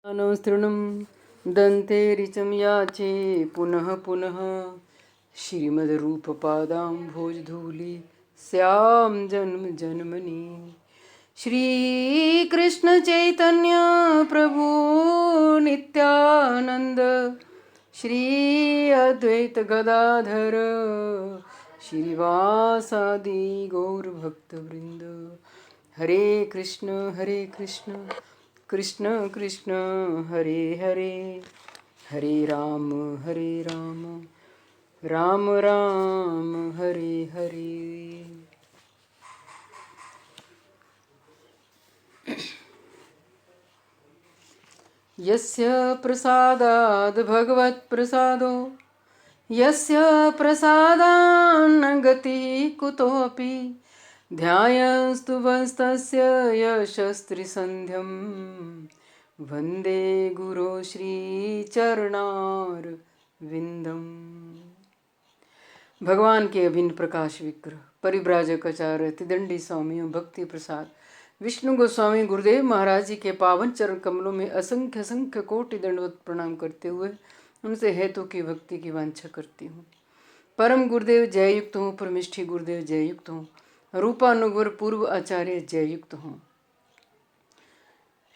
तृणं दन्ते ऋचं याचे पुनः पुनः श्रीमद्रूपपादाम्भोजधूलि स्यां जन्म जन्मनि। श्रीकृष्ण चैतन्य प्रभु नित्यानंद, श्री अद्वैत गदाधर श्रीवासादि गौरभक्तवृंद। हरे कृष्ण कृष्ण कृष्ण हरे हरे, हरे राम राम राम हरे हरे। यस्य प्रसादाद् भगवत् प्रसादो, यस्य प्रसादान्न गतिः कुतोऽपि, ध्यायस्तु वस्तस्य यशस्त्रिसन्ध्यं, वन्दे गुरो श्रीचरणारविन्दम्। भगवान के अभिन्न प्रकाश विग्रह परिव्राजक आचार्य तिदंडी स्वामियों भक्ति प्रसाद विष्णु गोस्वामी गुरुदेव महाराज जी के पावन चरण कमलों में असंख्य असंख्य कोटि दंडवत प्रणाम करते हुए उनसे हेतु की भक्ति की वांछा करती हूँ। परम गुरुदेव जययुक्त हूँ, परमिष्ठी गुरुदेव जययुक्त हूँ, रूपानुगुर पूर्व आचार्य जययुक्त हूँ।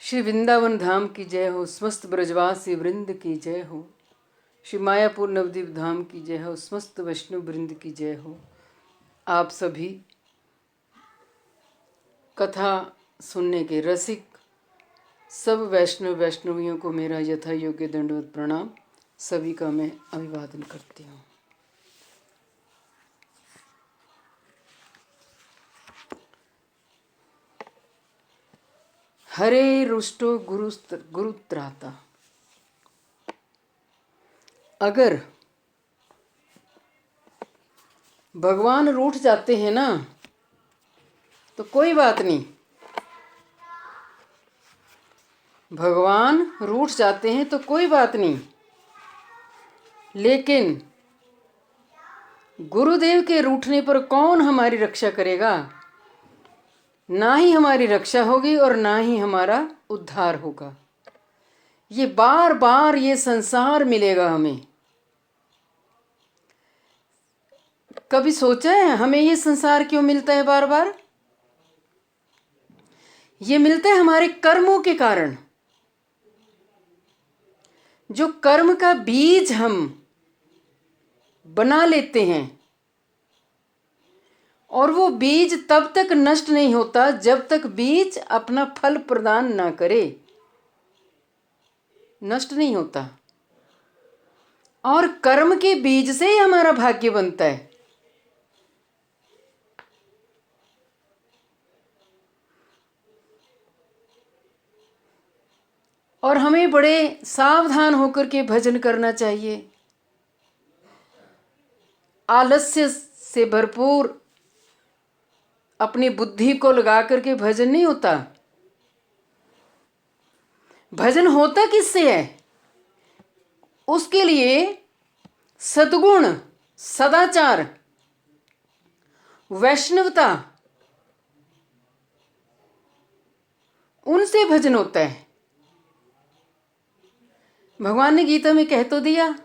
श्री वृंदावन धाम की जय हो, समस्त ब्रजवासी वृंद की जय हो, श्री मायापुर नवद्वीप धाम की जय हो, समस्त वैष्णव वृंद की जय हो। आप सभी कथा सुनने के रसिक सब वैष्णवियों को मेरा यथा योग्य दंडवत प्रणाम। सभी का मैं अभिवादन करती हूँ। हरे रुष्टो गुरुत्राता। अगर भगवान रूठ जाते हैं ना तो कोई बात नहीं, भगवान रूठ जाते हैं तो कोई बात नहीं, लेकिन गुरुदेव के रूठने पर कौन हमारी रक्षा करेगा? ना ही हमारी रक्षा होगी और ना ही हमारा उद्धार होगा। ये बार बार ये संसार मिलेगा हमें। कभी सोचा है हमें ये संसार क्यों मिलता है बार बार? ये मिलता है हमारे कर्मों के कारण। जो कर्म का बीज हम बना लेते हैं और वो बीज तब तक नष्ट नहीं होता जब तक बीज अपना फल प्रदान ना करे, नष्ट नहीं होता। और कर्म के बीज से ही हमारा भाग्य बनता है। और हमें बड़े सावधान होकर के भजन करना चाहिए। आलस्य से भरपूर अपनी बुद्धि को लगा करके भजन नहीं होता। भजन होता किससे है? उसके लिए सद्गुण, सदाचार, वैष्णवता, उनसे भजन होता है। भगवान ने गीता में कह तो दिया,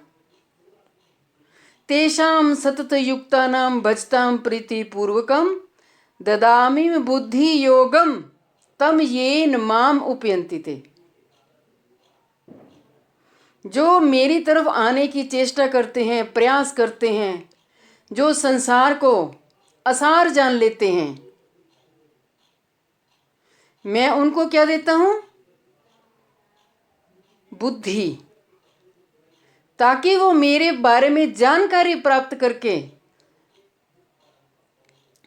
तेषां सतत युक्तानां भजतां प्रीति पूर्वकं ददामि बुद्धि योगम तम येन माम उपयन्ति ते। जो मेरी तरफ आने की चेष्टा करते हैं, प्रयास करते हैं, जो संसार को असार जान लेते हैं, मैं उनको क्या देता हूं? बुद्धि, ताकि वो मेरे बारे में जानकारी प्राप्त करके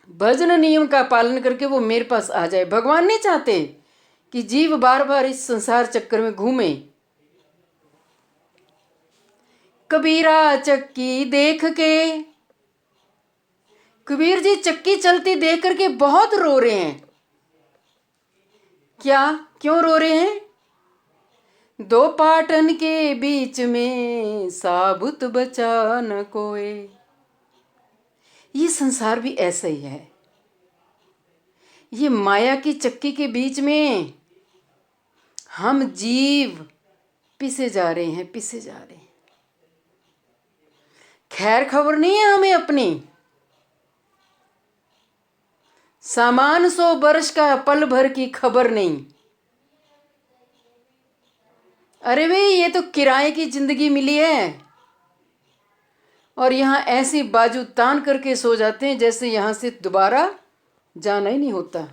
भजन नियम का पालन करके वो मेरे पास आ जाए। भगवान नहीं चाहते कि जीव बार बार इस संसार चक्कर में घूमे। कबीरा चक्की देख के, कबीर जी चक्की चलती देख करके बहुत रो रहे हैं। क्यों रो रहे हैं? दो पाटन के बीच में साबुत बचा न कोई। ये संसार भी ऐसा ही है। ये माया की चक्की के बीच में हम जीव पिसे जा रहे हैं, पिसे जा रहे हैं। खैर खबर नहीं है हमें अपनी। सामान 100 वर्ष का, पल भर की खबर नहीं। अरे भाई ये तो किराए की जिंदगी मिली है, और यहां ऐसी बाजू तान करके सो जाते हैं जैसे यहां से दोबारा जाना ही नहीं होता।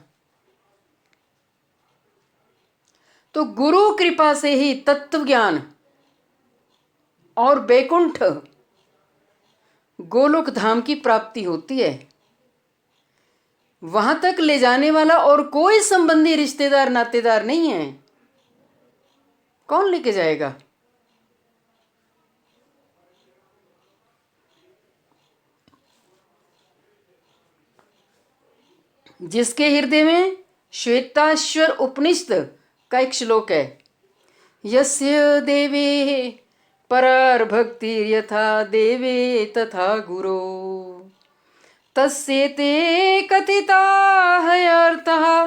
तो गुरु कृपा से ही तत्व ज्ञान और बैकुंठ गोलोक धाम की प्राप्ति होती है। वहां तक ले जाने वाला और कोई संबंधी, रिश्तेदार, नातेदार नहीं है। कौन लेके जाएगा? जिसके हृदय में श्वेताश्वर उपनिषद का एक श्लोक है, यस्य देवे परार भक्ति यथा देवे तथा गुरो तस्येते कथिताः अर्थाः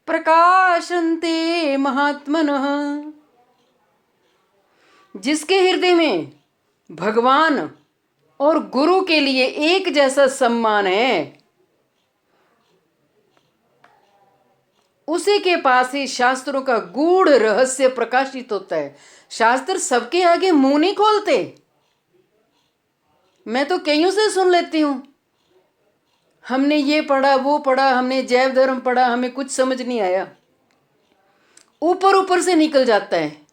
प्रकाशन्ते महात्मनः। जिसके हृदय में भगवान और गुरु के लिए एक जैसा सम्मान है, उसी के पास ही शास्त्रों का गूढ़ रहस्य प्रकाशित होता है। शास्त्र सबके आगे मुंह नहीं खोलते। मैं तो कईयों से सुन लेती हूं, हमने ये पढ़ा, वो पढ़ा, हमने जैव धर्म पढ़ा, हमें कुछ समझ नहीं आया। ऊपर ऊपर से निकल जाता है।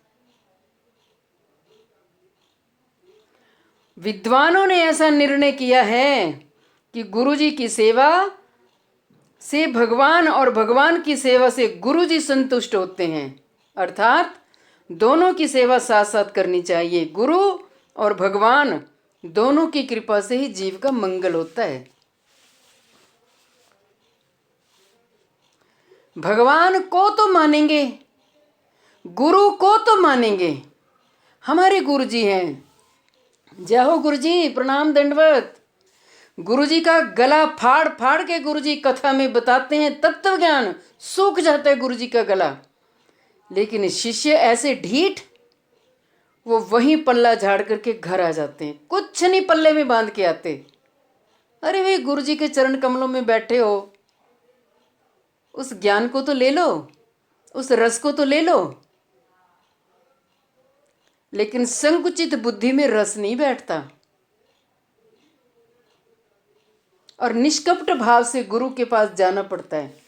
विद्वानों ने ऐसा निर्णय किया है कि गुरुजी की सेवा से भगवान और भगवान की सेवा से गुरुजी संतुष्ट होते हैं। अर्थात दोनों की सेवा साथ साथ करनी चाहिए। गुरु और भगवान दोनों की कृपा से ही जीव का मंगल होता है। भगवान को तो मानेंगे, गुरु को तो मानेंगे। हमारे गुरुजी हैं। जय हो गुरुजी, प्रणाम दंडवत। गुरुजी का गला फाड़ फाड़ के गुरुजी कथा में बताते हैं तत्व ज्ञान। सूख जाता है गुरुजी का गला, लेकिन शिष्य ऐसे ढीठ, वो वहीं पल्ला झाड़ करके घर आ जाते हैं। कुछ नहीं पल्ले में बांध के आते। अरे भाई गुरुजी के चरण कमलों में बैठे हो, उस ज्ञान को तो ले लो, उस रस को तो ले लो। लेकिन संकुचित बुद्धि में रस नहीं बैठता, और निष्कपट भाव से गुरु के पास जाना पड़ता है।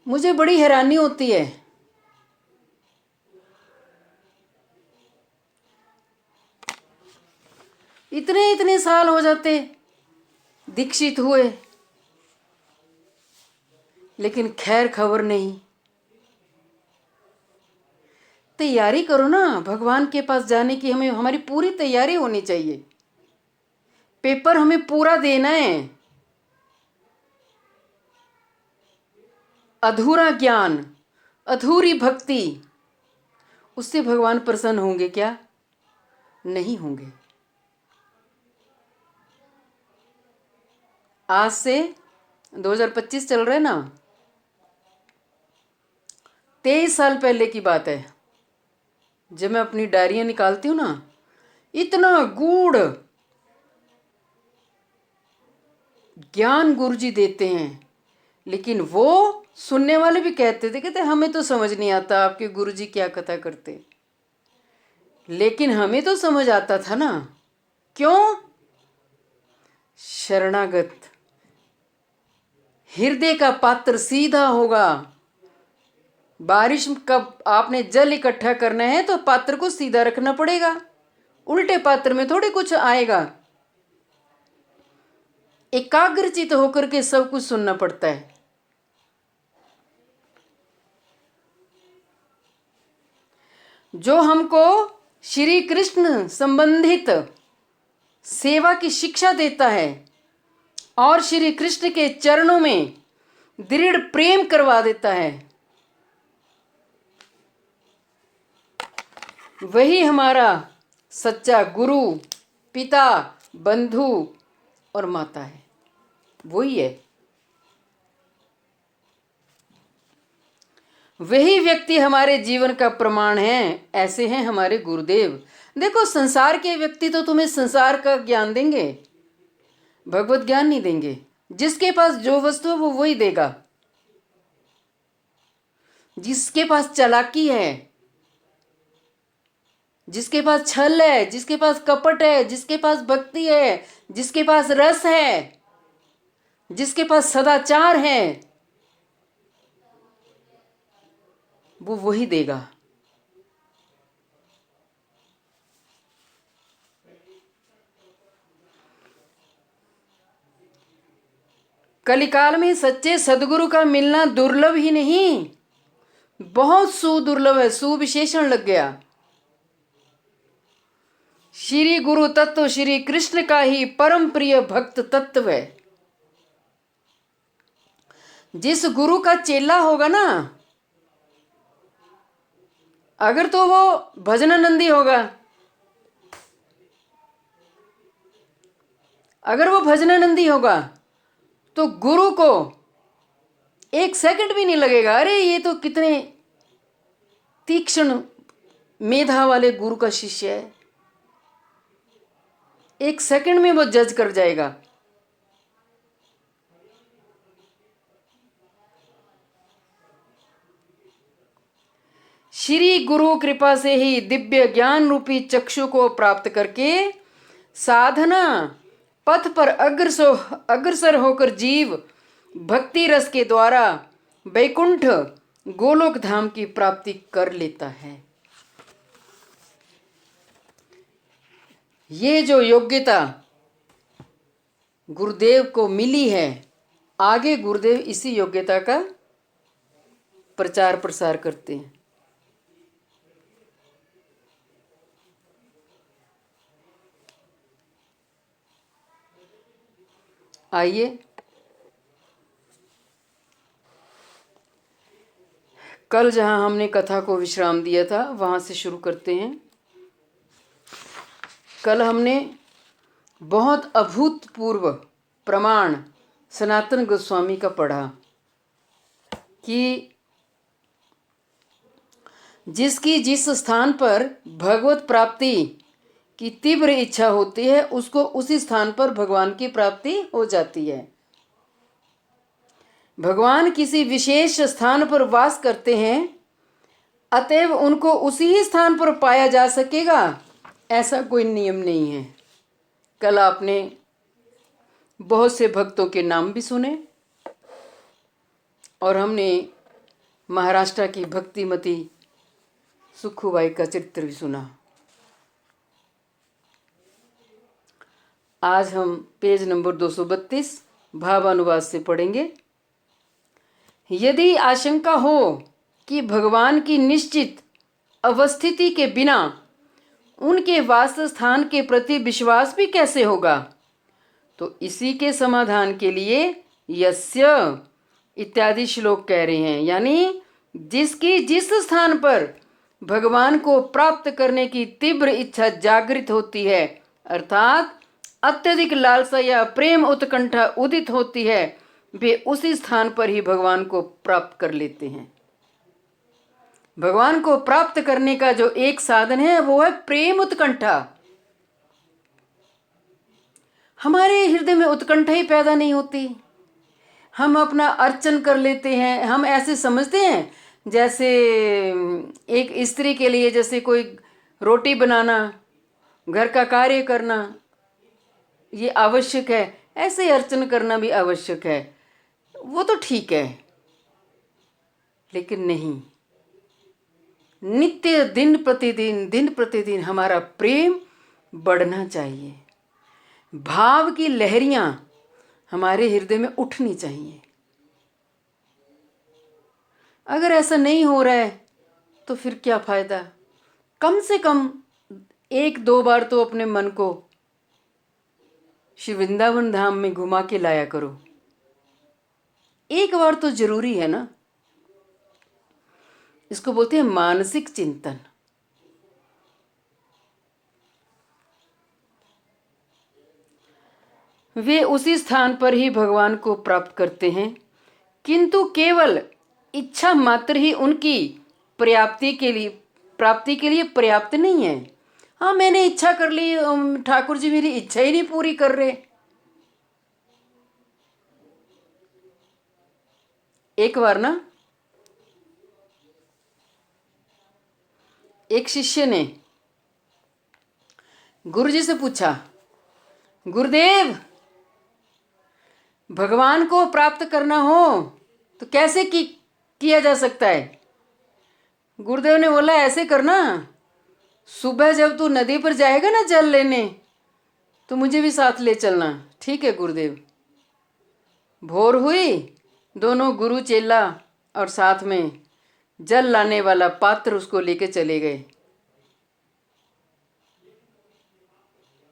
मुझे बड़ी हैरानी होती है, इतने इतने साल हो जाते दीक्षित हुए, लेकिन खैर खबर नहीं। तैयारी करो ना भगवान के पास जाने की। हमें हमारी पूरी तैयारी होनी चाहिए। पेपर हमें पूरा देना है। अधूरा ज्ञान, अधूरी भक्ति, उससे भगवान प्रसन्न होंगे क्या? नहीं होंगे। आज से 2025 चल रहा है ना, 23 साल पहले की बात है। जब मैं अपनी डायरियां निकालती हूँ ना, इतना गूढ़ ज्ञान गुरुजी देते हैं, लेकिन वो सुनने वाले भी कहते थे, कहते हमें तो समझ नहीं आता आपके गुरुजी क्या कथा करते। लेकिन हमें तो समझ आता था ना। क्यों? शरणागत हृदय का पात्र सीधा होगा। बारिश का आपने जल इकट्ठा करना है तो पात्र को सीधा रखना पड़ेगा। उल्टे पात्र में थोड़ी कुछ आएगा। एकाग्रचित होकर के सब कुछ सुनना पड़ता है। जो हमको श्री कृष्ण संबंधित सेवा की शिक्षा देता है और श्री कृष्ण के चरणों में दृढ़ प्रेम करवा देता है, वही हमारा सच्चा गुरु, पिता, बंधु और माता है। वही है। वही व्यक्ति हमारे जीवन का प्रमाण है। ऐसे हैं हमारे गुरुदेव। देखो, संसार के व्यक्ति तो तुम्हें संसार का ज्ञान देंगे, भगवत ज्ञान नहीं देंगे। जिसके पास जो वस्तु है वो वही देगा। जिसके पास चालाकी है, जिसके पास छल है, जिसके पास कपट है, जिसके पास भक्ति है, जिसके पास रस है, जिसके पास सदाचार है, वो वही देगा। कलिकाल में सच्चे सदगुरु का मिलना दुर्लभ ही नहीं, बहुत सुदुर्लभ है। सुविशेषण लग गया। श्री गुरु तत्व श्री कृष्ण का ही परम प्रिय भक्त तत्व है। जिस गुरु का चेला होगा ना, अगर तो वो भजनानंदी होगा, अगर वो भजनानंदी होगा तो गुरु को एक सेकंड भी नहीं लगेगा, अरे ये तो कितने तीक्ष्ण मेधा वाले गुरु का शिष्य है। एक सेकंड में वो जज कर जाएगा। श्री गुरु कृपा से ही दिव्य ज्ञान रूपी चक्षु को प्राप्त करके साधना पथ पर अग्रसर होकर जीव भक्ति रस के द्वारा वैकुंठ गोलोक धाम की प्राप्ति कर लेता है। ये जो योग्यता गुरुदेव को मिली है, आगे गुरुदेव इसी योग्यता का प्रचार प्रसार करते हैं। आइए, कल जहां हमने कथा को विश्राम दिया था वहां से शुरू करते हैं। कल हमने बहुत अभूतपूर्व प्रमाण सनातन गोस्वामी का पढ़ा कि जिसकी जिस स्थान पर भगवत प्राप्ति की तीव्र इच्छा होती है, उसको उसी स्थान पर भगवान की प्राप्ति हो जाती है। भगवान किसी विशेष स्थान पर वास करते हैं, अतएव उनको उसी ही स्थान पर पाया जा सकेगा, ऐसा कोई नियम नहीं है। कल आपने बहुत से भक्तों के नाम भी सुने और हमने महाराष्ट्र की भक्तिमती सुखूबाई का चरित्र भी सुना। आज हम पेज नंबर 232 भावानुवाद से पढ़ेंगे। यदि आशंका हो कि भगवान की निश्चित अवस्थिति के बिना उनके वास स्थान के प्रति विश्वास भी कैसे होगा, तो इसी के समाधान के लिए यस्य इत्यादि श्लोक कह रहे हैं। यानी जिसकी जिस स्थान पर भगवान को प्राप्त करने की तीव्र इच्छा जागृत होती है, अर्थात अत्यधिक लालसा या प्रेम उत्कंठा उदित होती है, वे उसी स्थान पर ही भगवान को प्राप्त कर लेते हैं। भगवान को प्राप्त करने का जो एक साधन है वो है प्रेम उत्कंठा। हमारे हृदय में उत्कंठा ही पैदा नहीं होती। हम अपना अर्चन कर लेते हैं। हम ऐसे समझते हैं जैसे एक स्त्री के लिए जैसे कोई रोटी बनाना, घर का कार्य करना ये आवश्यक है, ऐसे अर्चन करना भी आवश्यक है। वो तो ठीक है, लेकिन नहीं, नित्य दिन प्रतिदिन हमारा प्रेम बढ़ना चाहिए। भाव की लहरियां हमारे हृदय में उठनी चाहिए। अगर ऐसा नहीं हो रहा है तो फिर क्या फायदा। कम से कम 1-2 बार तो अपने मन को श्री वृंदावन धाम में घुमा के लाया करो। एक बार तो जरूरी है ना। इसको बोलते हैं मानसिक चिंतन। वे उसी स्थान पर ही भगवान को प्राप्त करते हैं, किंतु केवल इच्छा मात्र ही उनकी प्राप्ति के लिए पर्याप्त नहीं है। हाँ, मैंने इच्छा कर ली, ठाकुर जी मेरी इच्छा ही नहीं पूरी कर रहे। एक बार ना एक शिष्य ने गुरु जी से पूछा, गुरुदेव, भगवान को प्राप्त करना हो तो कैसे किया जा सकता है? गुरुदेव ने बोला, ऐसे करना, सुबह जब तू नदी पर जाएगा ना जल लेने, तो मुझे भी साथ ले चलना। ठीक है गुरुदेव। भोर हुई, दोनों गुरु चेला और साथ में जल लाने वाला पात्र उसको लेके चले गए।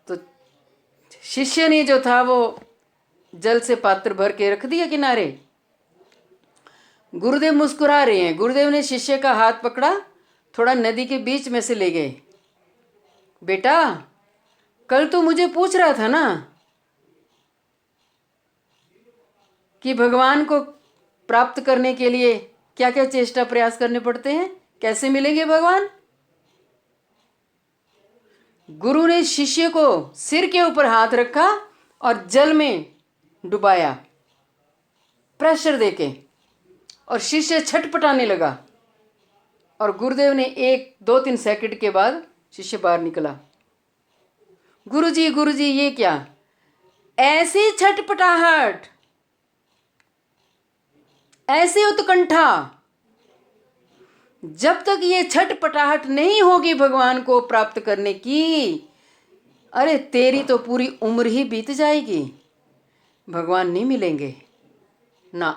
तो शिष्य ने जो था वो जल से पात्र भर के रख दिया किनारे। गुरुदेव मुस्कुरा रहे हैं। गुरुदेव ने शिष्य का हाथ पकड़ा, थोड़ा नदी के बीच में से ले गए। बेटा, कल तो मुझे पूछ रहा था ना कि भगवान को प्राप्त करने के लिए क्या क्या चेष्टा प्रयास करने पड़ते हैं, कैसे मिलेंगे भगवान? गुरु ने शिष्य को सिर के ऊपर हाथ रखा और जल में डुबाया प्रेशर देके, और शिष्य छटपटाने लगा। और गुरुदेव ने 1-2-3 सेकंड के बाद शिष्य बाहर निकला। गुरुजी ये क्या? ऐसी छटपटाहट, ऐसी उत्कंठा, जब तक ये छटपटाहट नहीं होगी भगवान को प्राप्त करने की, अरे तेरी तो पूरी उम्र ही बीत जाएगी, भगवान नहीं मिलेंगे ना।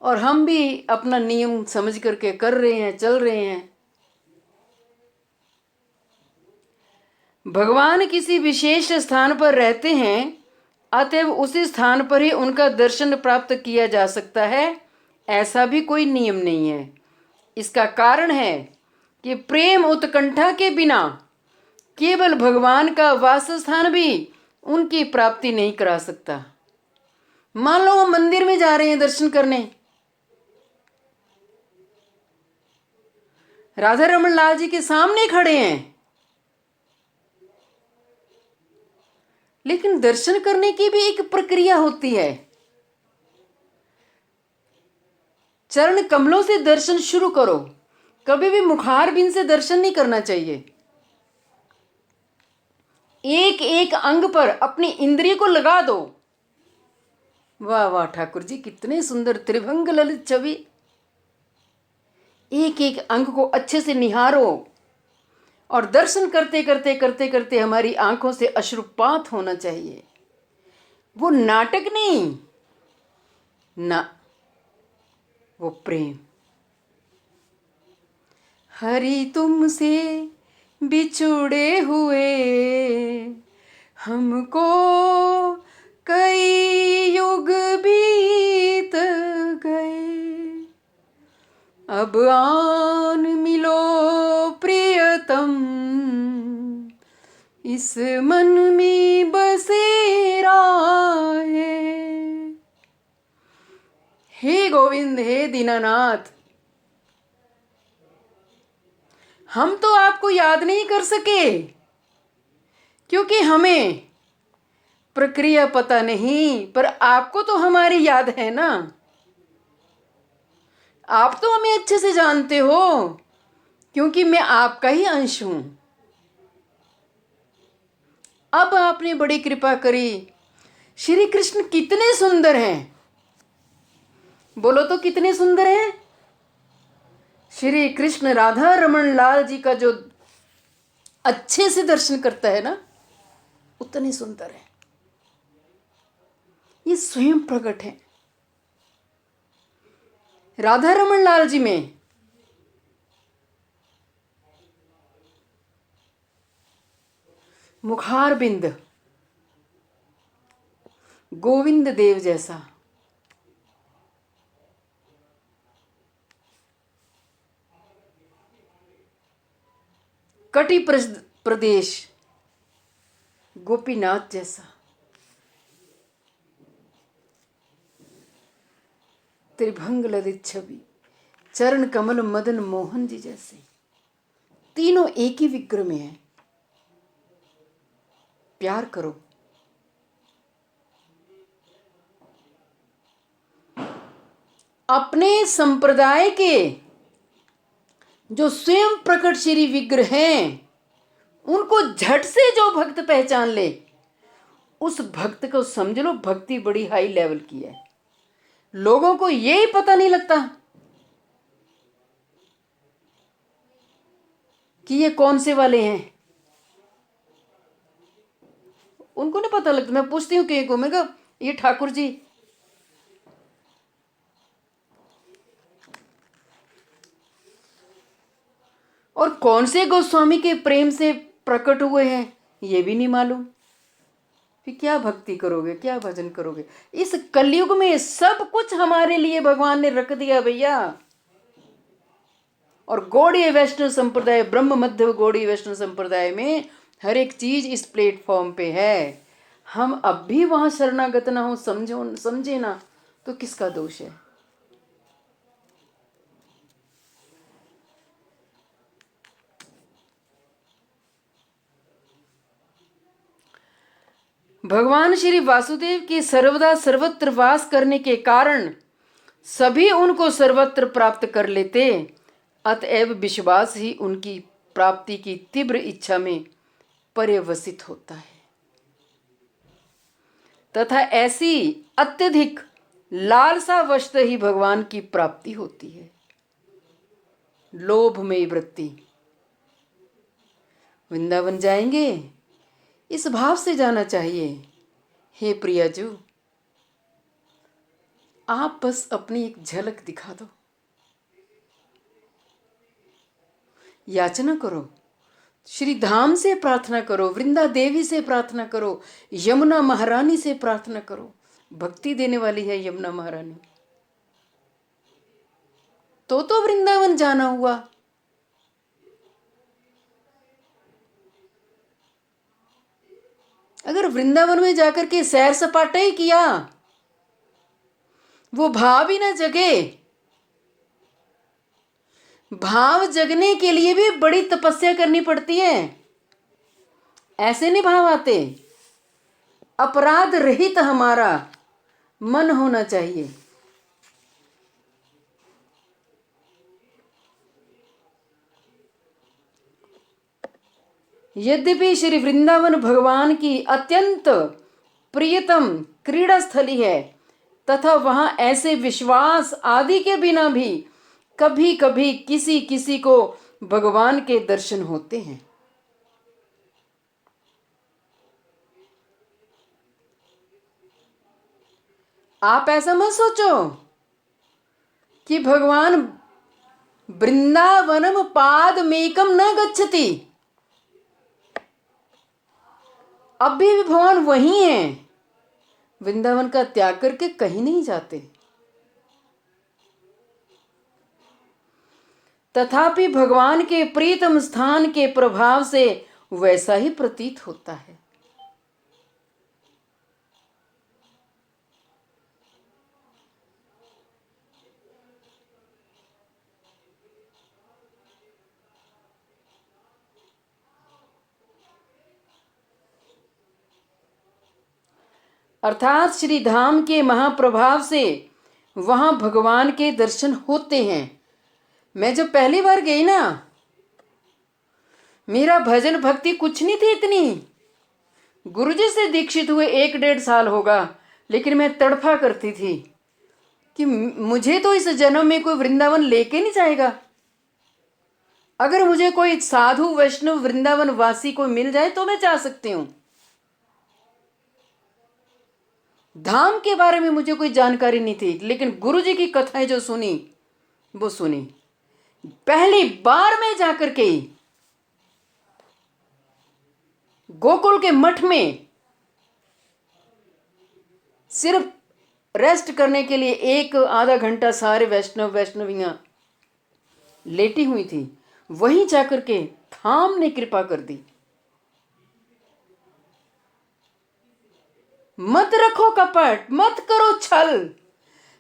और हम भी अपना नियम समझ करके कर रहे हैं, चल रहे हैं। भगवान किसी विशेष स्थान पर रहते हैं, अतएव उसी स्थान पर ही उनका दर्शन प्राप्त किया जा सकता है, ऐसा भी कोई नियम नहीं है। इसका कारण है कि प्रेम उत्कंठा के बिना केवल भगवान का वास स्थान भी उनकी प्राप्ति नहीं करा सकता। मान लो हम मंदिर में जा रहे हैं दर्शन करने, राधा रमन लाल जी के सामने खड़े हैं, लेकिन दर्शन करने की भी एक प्रक्रिया होती है। चरण कमलों से दर्शन शुरू करो, कभी भी मुखार बिन से दर्शन नहीं करना चाहिए। एक एक अंग पर अपनी इंद्रिय को लगा दो। वाह वाह ठाकुर जी, कितने सुंदर त्रिभंग ललित छवि। एक एक अंग को अच्छे से निहारो, और दर्शन करते करते करते करते हमारी आंखों से अश्रुपात होना चाहिए। वो नाटक नहीं ना, वो प्रेम। हरि तुमसे बिछुड़े हुए हमको कई युग बीत गए, अब आन मिलो प्रियतम, इस मन में बसेरा है। हे गोविंद, हे दीनानाथ, हम तो आपको याद नहीं कर सके क्योंकि हमें प्रक्रिया पता नहीं, पर आपको तो हमारी याद है ना। आप तो हमें अच्छे से जानते हो, क्योंकि मैं आपका ही अंश हूं। अब आपने बड़ी कृपा करी। श्री कृष्ण कितने सुंदर हैं, बोलो तो कितने सुंदर हैं। श्री कृष्ण राधा रमन लाल जी का जो अच्छे से दर्शन करता है ना, उतने सुंदर है। ये स्वयं प्रकट है राधा रमन लाल जी में। मुखार बिंद गोविंद देव जैसा, कटि प्रदेश गोपीनाथ जैसा, त्रिभंग ललित छवि, चरण कमल मदन मोहन जी जैसे, तीनों एक ही विग्रह में है। प्यार करो। अपने संप्रदाय के जो स्वयं प्रकट श्री विग्रह हैं, उनको झट से जो भक्त पहचान ले, उस भक्त को समझ लो भक्ति बड़ी हाई लेवल की है। लोगों को यही पता नहीं लगता कि ये कौन से वाले हैं, उनको नहीं पता लगता। मैं पूछती हूँ कि मैं कहा ये ठाकुर जी, और कौन से गोस्वामी के प्रेम से प्रकट हुए हैं ये भी नहीं मालूम। फिर क्या भक्ति करोगे, क्या भजन करोगे? इस कलयुग में सब कुछ हमारे लिए भगवान ने रख दिया भैया। और गौड़ीय वैष्णव संप्रदाय, ब्रह्म मध्य गौड़ीय वैष्णव संप्रदाय में हर एक चीज इस प्लेटफॉर्म पे है। हम अब भी वहां शरणागत ना हो, समझे ना, तो किसका दोष है? भगवान श्री वासुदेव की सर्वदा सर्वत्र वास करने के कारण सभी उनको सर्वत्र प्राप्त कर लेते, अतएव विश्वास ही उनकी प्राप्ति की तीव्र इच्छा में पर्यवसित होता है, तथा ऐसी अत्यधिक लालसावश ही भगवान की प्राप्ति होती है। लोभमयी वृत्ति। वृंदावन जाएंगे इस भाव से जाना चाहिए, हे प्रियाजू आप बस अपनी एक झलक दिखा दो। याचना करो, श्री धाम से प्रार्थना करो, वृंदा देवी से प्रार्थना करो, यमुना महारानी से प्रार्थना करो। भक्ति देने वाली है यमुना महारानी। तो वृंदावन जाना हुआ। अगर वृंदावन में जाकर के सैर सपाटा ही किया, वो भाव ही ना जगे। भाव जगने के लिए भी बड़ी तपस्या करनी पड़ती है, ऐसे नहीं भाव आते। अपराध रहित हमारा मन होना चाहिए। यद्यपि श्री वृंदावन भगवान की अत्यंत प्रियतम क्रीड़ा स्थली है, तथा वहां ऐसे विश्वास आदि के बिना भी कभी कभी किसी किसी को भगवान के दर्शन होते हैं। आप ऐसा मत सोचो कि भगवान वृंदावनम पादमेकम न गच्छति। अब भी भगवान वही हैं, वृंदावन का त्याग करके कहीं नहीं जाते। तथापि भगवान के प्रीतम स्थान के प्रभाव से वैसा ही प्रतीत होता है। अर्थात श्री धाम के महाप्रभाव से वहां भगवान के दर्शन होते हैं। मैं जब पहली बार गई ना, मेरा भजन भक्ति कुछ नहीं थी इतनी। गुरुजी से दीक्षित हुए 1-1.5 साल होगा, लेकिन मैं तड़फा करती थी कि मुझे तो इस जन्म में कोई वृंदावन लेके नहीं जाएगा। अगर मुझे कोई साधु वैष्णव वृंदावन वासी कोई मिल जाए तो मैं जा सकती हूँ। धाम के बारे में मुझे कोई जानकारी नहीं थी, लेकिन गुरुजी की कथाएं जो सुनी वो सुनी। पहली बार मैं जाकर के गोकुल के मठ में सिर्फ रेस्ट करने के लिए 1-आधा घंटा सारे वैष्णवियां लेटी हुई थी, वहीं जाकर के धाम ने कृपा कर दी। मत रखो कपट, मत करो छल।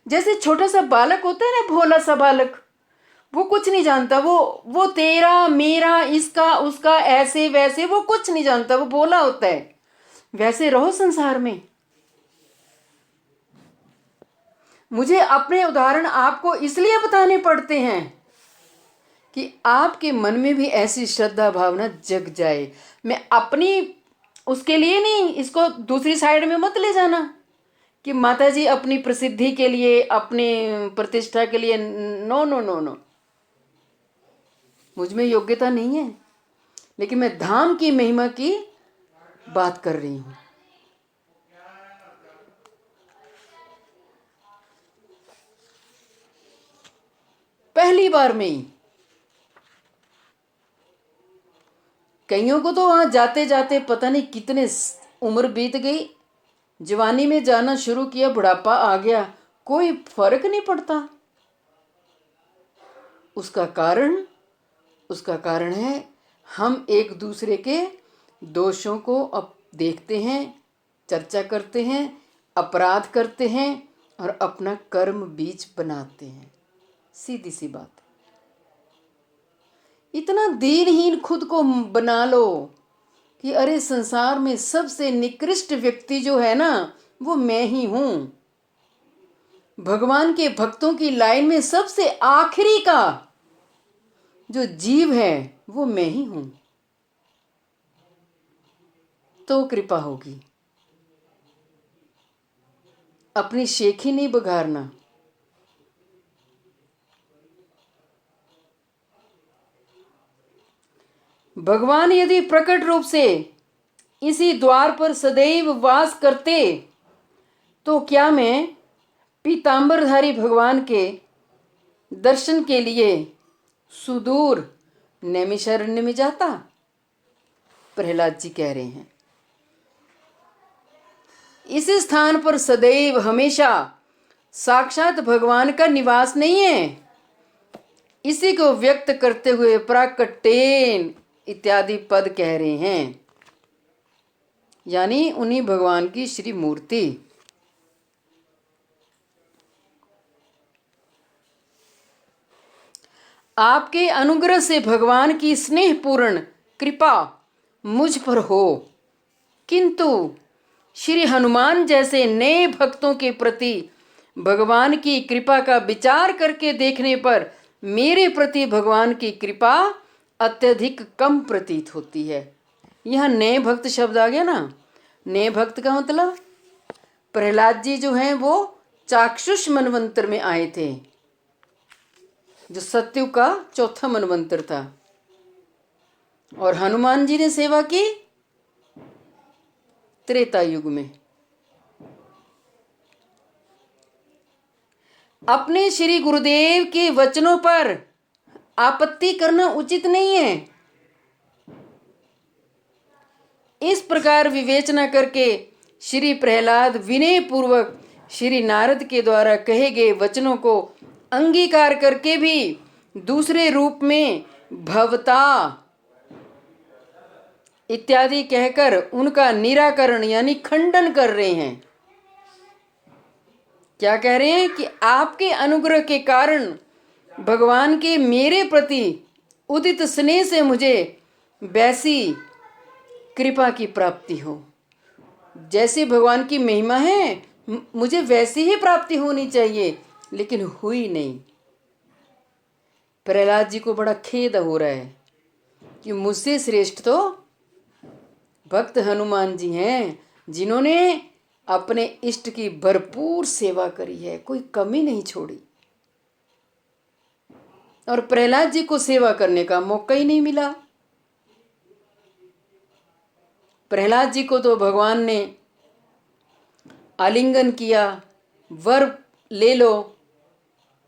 जैसे छोटा सा बालक होता है ना, भोला सा बालक, वो कुछ नहीं जानता, वो तेरा मेरा इसका उसका ऐसे वैसे वो कुछ नहीं जानता, वो भोला होता है। वैसे रहो संसार में। मुझे अपने उदाहरण आपको इसलिए बताने पड़ते हैं कि आपके मन में भी ऐसी श्रद्धा भावना जग जाए। मैं अपनी उसके लिए नहीं, इसको दूसरी साइड में मत ले जाना कि माता जी अपनी प्रसिद्धि के लिए, अपनी प्रतिष्ठा के लिए। नो नो नो नो, मुझ में योग्यता नहीं है, लेकिन मैं धाम की महिमा की बात कर रही हूं। पहली बार में ही कईयों को तो वहां जाते जाते पता नहीं कितने उम्र बीत गई, जवानी में जाना शुरू किया, बुढ़ापा आ गया, कोई फर्क नहीं पड़ता। उसका कारण है हम एक दूसरे के दोषों को अब देखते हैं, चर्चा करते हैं, अपराध करते हैं और अपना कर्म बीज बनाते हैं। सीधी सी बात। इतना दीनहीन खुद को बना लो कि अरे संसार में सबसे निकृष्ट व्यक्ति जो है ना, वो मैं ही हूं। भगवान के भक्तों की लाइन में सबसे आखिरी का जो जीव है वो मैं ही हूं। तो कृपा होगी। अपनी शेखी नहीं बघारना। भगवान यदि प्रकट रूप से इसी द्वार पर सदैव वास करते तो क्या मैं पीतांबरधारी भगवान के दर्शन के लिए सुदूर नैमिषारण्य में जाता? प्रहलाद जी कह रहे हैं इस स्थान पर सदैव हमेशा साक्षात भगवान का निवास नहीं है। इसी को व्यक्त करते हुए प्राकटेन इत्यादि पद कह रहे हैं, यानी उन्हीं भगवान की श्री मूर्ति। आपके अनुग्रह से भगवान की स्नेहपूर्ण कृपा मुझ पर हो, किंतु श्री हनुमान जैसे नए भक्तों के प्रति भगवान की कृपा का विचार करके देखने पर मेरे प्रति भगवान की कृपा अत्यधिक कम प्रतीत होती है। यह नए भक्त शब्द आ गया ना। नए भक्त का मतलब प्रहलाद जी जो हैं वो चाक्षुष मनवंतर में आए थे, जो सत्यु का चौथा मनवंतर था, और हनुमान जी ने सेवा की त्रेता युग में। अपने श्री गुरुदेव के वचनों पर आपत्ति करना उचित नहीं है। इस प्रकार विवेचना करके श्री प्रहलाद विनय पूर्वक श्री नारद के द्वारा कहे गए वचनों को अंगीकार करके भी दूसरे रूप में भवता इत्यादि कहकर उनका निराकरण यानी खंडन कर रहे हैं। क्या कह रहे हैं कि आपके अनुग्रह के कारण भगवान के मेरे प्रति उदित स्नेह से मुझे वैसी कृपा की प्राप्ति हो, जैसी भगवान की महिमा है मुझे वैसी ही प्राप्ति होनी चाहिए, लेकिन हुई नहीं। प्रहलाद जी को बड़ा खेद हो रहा है कि मुझसे श्रेष्ठ तो भक्त हनुमान जी हैं, जिन्होंने अपने इष्ट की भरपूर सेवा करी है, कोई कमी नहीं छोड़ी, और प्रहलाद जी को सेवा करने का मौका ही नहीं मिला। प्रहलाद जी को तो भगवान ने आलिंगन किया, वर ले लो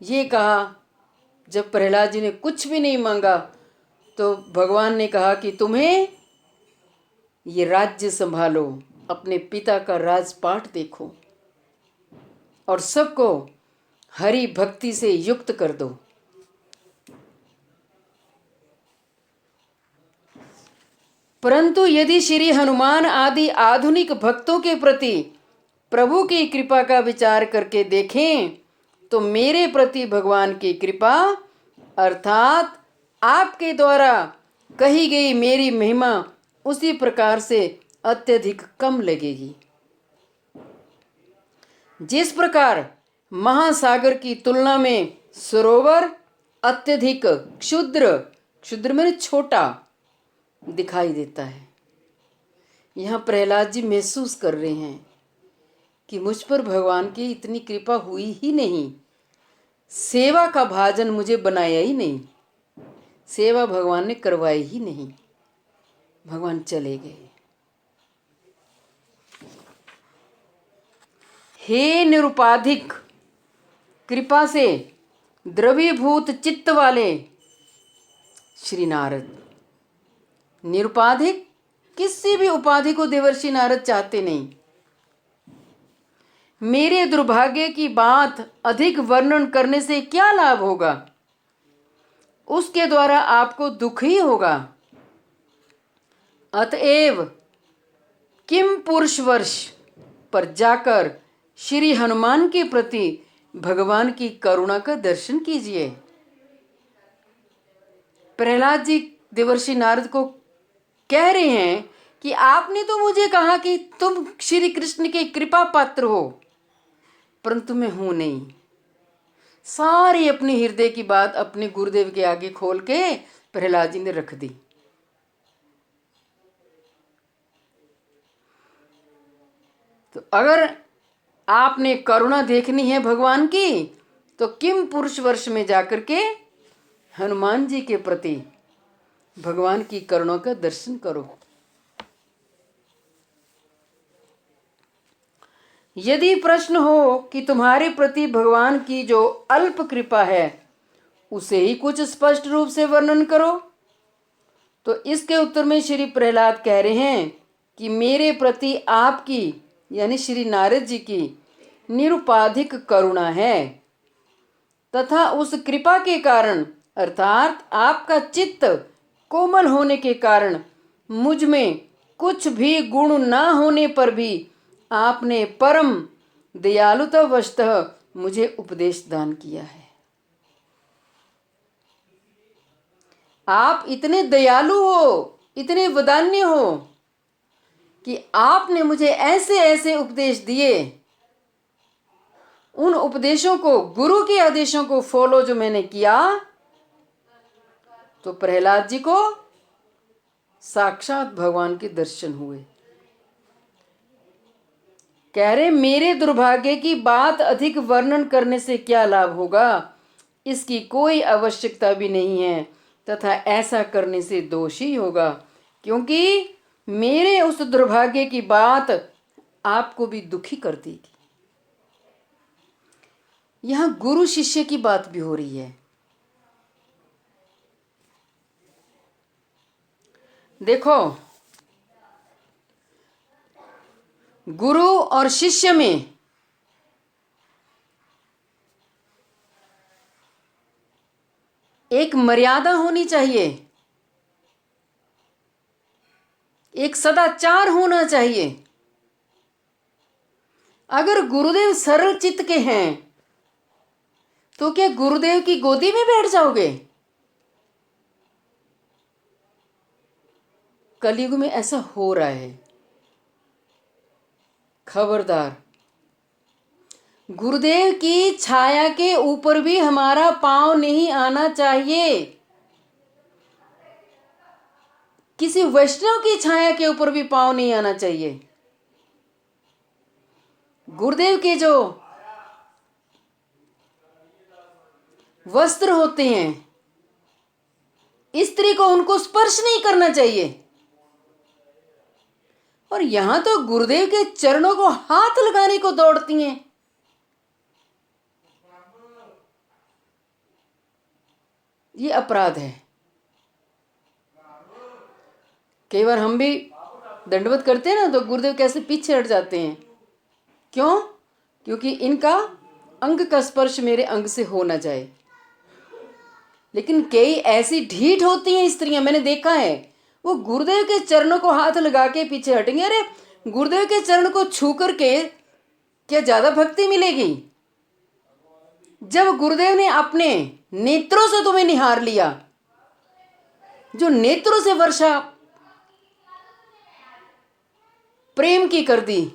ये कहा। जब प्रहलाद जी ने कुछ भी नहीं मांगा तो भगवान ने कहा कि तुम्हें ये राज्य संभालो, अपने पिता का राजपाट देखो और सबको हरि भक्ति से युक्त कर दो। परंतु यदि श्री हनुमान आदि आधुनिक भक्तों के प्रति प्रभु की कृपा का विचार करके देखें तो मेरे प्रति भगवान की कृपा अर्थात आपके द्वारा कही गई मेरी महिमा उसी प्रकार से अत्यधिक कम लगेगी। जिस प्रकार महासागर की तुलना में सरोवर अत्यधिक क्षुद्र, क्षुद्र में छोटा दिखाई देता है, यहाँ प्रहलाद जी महसूस कर रहे हैं कि मुझ पर भगवान की इतनी कृपा हुई ही नहीं, सेवा का भाजन मुझे बनाया ही नहीं, सेवा भगवान ने करवाई ही नहीं, भगवान चले गए। हे निरुपाधिक कृपा से द्रवीभूत चित्त वाले श्री नारद, निरुपाधिक किसी भी उपाधि को देवर्षि नारद चाहते नहीं। मेरे दुर्भाग्य की बात अधिक वर्णन करने से क्या लाभ होगा, उसके द्वारा आपको दुख ही होगा। अतएव किम पुरुष वर्ष पर जाकर श्री हनुमान के प्रति भगवान की करुणा का दर्शन कीजिए। प्रहलाद जी देवर्षि नारद को कह रहे हैं कि आपने तो मुझे कहा कि तुम श्री कृष्ण के कृपा पात्र हो, परंतु मैं हूं नहीं। सारी अपने हृदय की बात अपने गुरुदेव के आगे खोल के प्रहलाद जी ने रख दी। तो अगर आपने करुणा देखनी है भगवान की तो किम पुरुष वर्ष में जाकर के हनुमान जी के प्रति भगवान की करुणा का दर्शन करो। यदि प्रश्न हो कि तुम्हारे प्रति भगवान की जो अल्प कृपा है उसे ही कुछ स्पष्ट रूप से वर्णन करो, तो इसके उत्तर में श्री प्रहलाद कह रहे हैं कि मेरे प्रति आपकी यानी श्री नारद जी की निरुपाधिक करुणा है तथा उस कृपा के कारण अर्थात आपका चित्त कोमल होने के कारण मुझ में कुछ भी गुण ना होने पर भी आपने परम दयालुतावशतः मुझे उपदेश दान किया है। आप इतने दयालु हो, इतने वदान्य हो कि आपने मुझे ऐसे ऐसे उपदेश दिए, उन उपदेशों को, गुरु के आदेशों को फॉलो जो मैंने किया, तो प्रहलाद जी को साक्षात भगवान के दर्शन हुए। कह रहे मेरे दुर्भाग्य की बात अधिक वर्णन करने से क्या लाभ होगा, इसकी कोई आवश्यकता भी नहीं है तथा ऐसा करने से दोष ही होगा, क्योंकि मेरे उस दुर्भाग्य की बात आपको भी दुखी कर देगी। यहां गुरु शिष्य की बात भी हो रही है। देखो, गुरु और शिष्य में एक मर्यादा होनी चाहिए, एक सदाचार होना चाहिए। अगर गुरुदेव सरल चित्त के हैं तो क्या गुरुदेव की गोदी में बैठ जाओगे? कलयुग में ऐसा हो रहा है। खबरदार, गुरुदेव की छाया के ऊपर भी हमारा पांव नहीं आना चाहिए। किसी वैष्णव की छाया के ऊपर भी पांव नहीं आना चाहिए। गुरुदेव के जो वस्त्र होते हैं, स्त्री को उनको स्पर्श नहीं करना चाहिए। और यहां तो गुरुदेव के चरणों को हाथ लगाने को दौड़ती हैं। ये अपराध है। कई बार हम भी दंडवत करते हैं ना, तो गुरुदेव कैसे पीछे हट जाते हैं। क्यों? क्योंकि इनका अंग का स्पर्श मेरे अंग से हो ना जाए। लेकिन कई ऐसी ढीठ होती हैं स्त्रियां, मैंने देखा है, वो गुरुदेव के चरणों को हाथ लगा के पीछे हटेंगे। अरे गुरुदेव के चरण को छू करके क्या ज्यादा भक्ति मिलेगी? जब गुरुदेव ने अपने नेत्रों से तुम्हें निहार लिया, जो नेत्रों से वर्षा प्रेम की कर दी,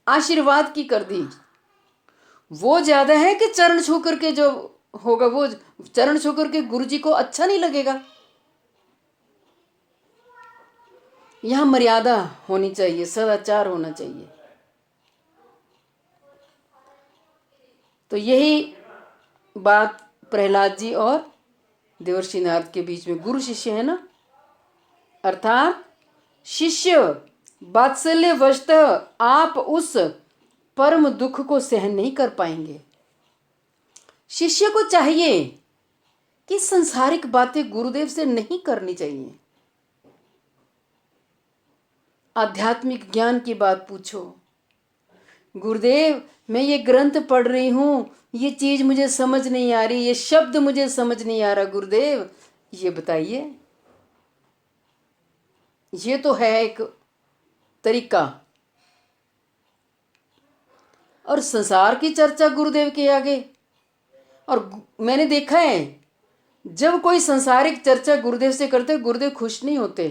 आशीर्वाद की कर दी, वो ज्यादा है कि चरण छू करके जो होगा वो चरण छू करके गुरु जी को अच्छा नहीं लगेगा? यहां मर्यादा होनी चाहिए, सदाचार होना चाहिए। तो यही बात प्रहलाद जी और देवर्षि नारद के बीच में, गुरु शिष्य है ना, अर्थात शिष्य वात्सल्य वशतः आप उस परम दुख को सहन नहीं कर पाएंगे। शिष्य को चाहिए कि संसारिक बातें गुरुदेव से नहीं करनी चाहिए, आध्यात्मिक ज्ञान की बात पूछो। गुरुदेव मैं ये ग्रंथ पढ़ रही हूँ, ये चीज मुझे समझ नहीं आ रही, ये शब्द मुझे समझ नहीं आ रहा, गुरुदेव ये बताइए। ये तो है एक तरीका। और संसार की चर्चा गुरुदेव के आगे, और मैंने देखा है जब कोई संसारिक चर्चा गुरुदेव से करते गुरुदेव खुश नहीं होते,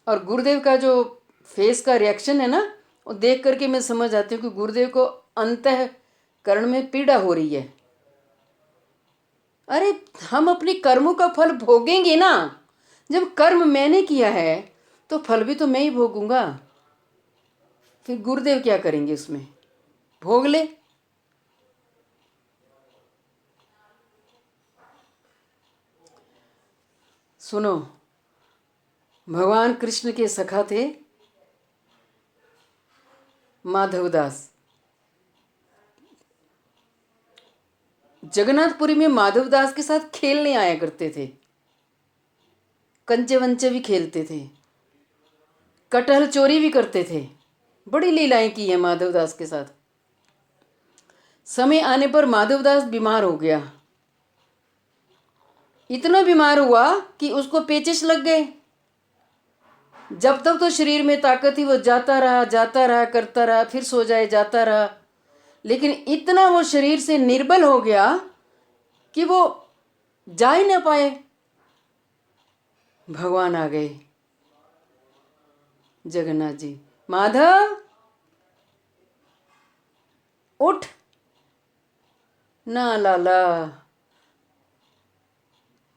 और गुरुदेव का जो फेस का रिएक्शन है ना, वो देख करके मैं समझ आती हूँ कि गुरुदेव को अंतःकरण में पीड़ा हो रही है। अरे हम अपने कर्मों का फल भोगेंगे ना, जब कर्म मैंने किया है तो फल भी तो मैं ही भोगूंगा, फिर गुरुदेव क्या करेंगे उसमें? भोग ले। सुनो, भगवान कृष्ण के सखा थे माधवदास। जगन्नाथपुरी में माधवदास के साथ खेलने आया करते थे, कंचे वंचे भी खेलते थे, कटहल चोरी भी करते थे, बड़ी लीलाएं की है माधवदास के साथ। समय आने पर माधवदास बीमार हो गया, इतना बीमार हुआ कि उसको पेचिश लग गए। जब तक तो शरीर में ताकत थी वो जाता रहा करता रहा, फिर सो जाए जाता रहा, लेकिन इतना वो शरीर से निर्बल हो गया कि वो जा ही ना पाए। भगवान आ गए, जगन्नाथ जी, माधव उठ ना लाला,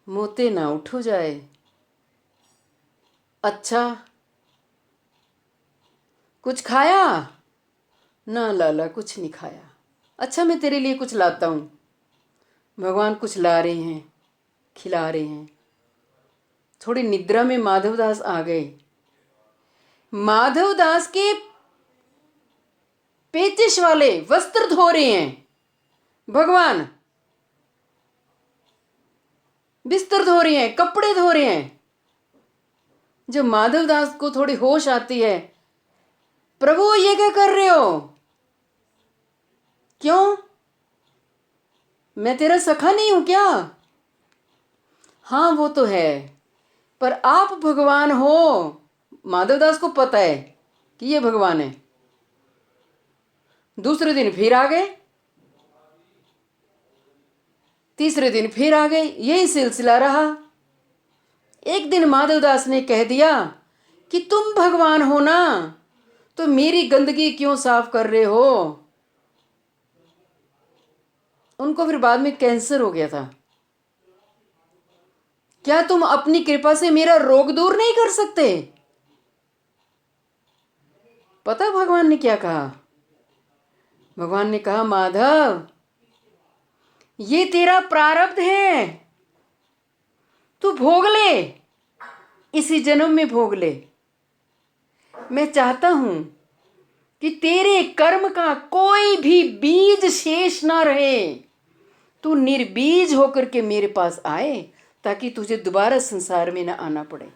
मोते ना उठो जाए। अच्छा कुछ खाया? ना लाला कुछ नहीं खाया। अच्छा मैं तेरे लिए कुछ लाता हूँ। भगवान कुछ ला रहे हैं, खिला रहे हैं। थोड़ी निद्रा में माधवदास आ गए। माधवदास के पेचिश वाले वस्त्र धो रहे हैं भगवान, बिस्तर धो रहे हैं, कपड़े धो रहे हैं। जब माधवदास को थोड़ी होश आती है, प्रभु ये क्या कर रहे हो? क्यों, मैं तेरा सखा नहीं हूं क्या? हाँ वो तो है, पर आप भगवान हो। माधवदास को पता है कि ये भगवान है। दूसरे दिन फिर आ गए, तीसरे दिन फिर आ गए, यही सिलसिला रहा। एक दिन माधवदास ने कह दिया कि तुम भगवान हो ना, तो मेरी गंदगी क्यों साफ कर रहे हो? उनको फिर बाद में कैंसर हो गया था। क्या तुम अपनी कृपा से मेरा रोग दूर नहीं कर सकते? पता भगवान ने क्या कहा? भगवान ने कहा, माधव ये तेरा प्रारब्ध है, तू भोग ले, इसी जन्म में भोग ले। मैं चाहता हूं कि तेरे कर्म का कोई भी बीज शेष ना रहे, तू निर्बीज होकर के मेरे पास आए, ताकि तुझे दोबारा संसार में ना आना पड़े।